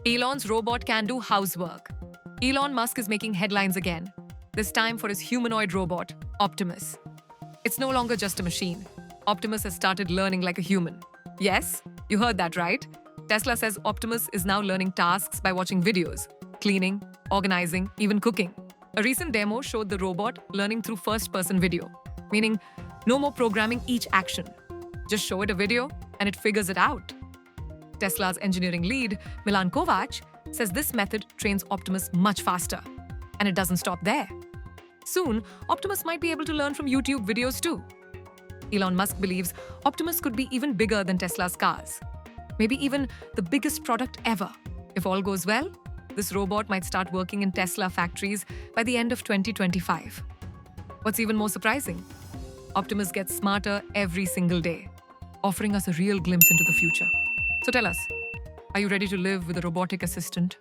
Elon's robot can do housework. Elon Musk is making headlines again, this time for his humanoid robot, Optimus. It's no longer just a machine. Optimus has started learning like a human. Yes, you heard that right. Tesla says Optimus is now learning tasks by watching videos, cleaning, organizing, even cooking. A recent demo showed the robot learning through first-person video, meaning no more programming each action. Just show it a video and it figures it out. Tesla's engineering lead, Milan Kovac, says this method trains Optimus much faster. And it doesn't stop there. Soon, Optimus might be able to learn from YouTube videos too. Elon Musk believes Optimus could be even bigger than Tesla's cars. Maybe even the biggest product ever. If all goes well, this robot might start working in Tesla factories by the end of 2025. What's even more surprising? Optimus gets smarter every single day, offering us a real glimpse into the future. So tell us, are you ready to live with a robotic assistant?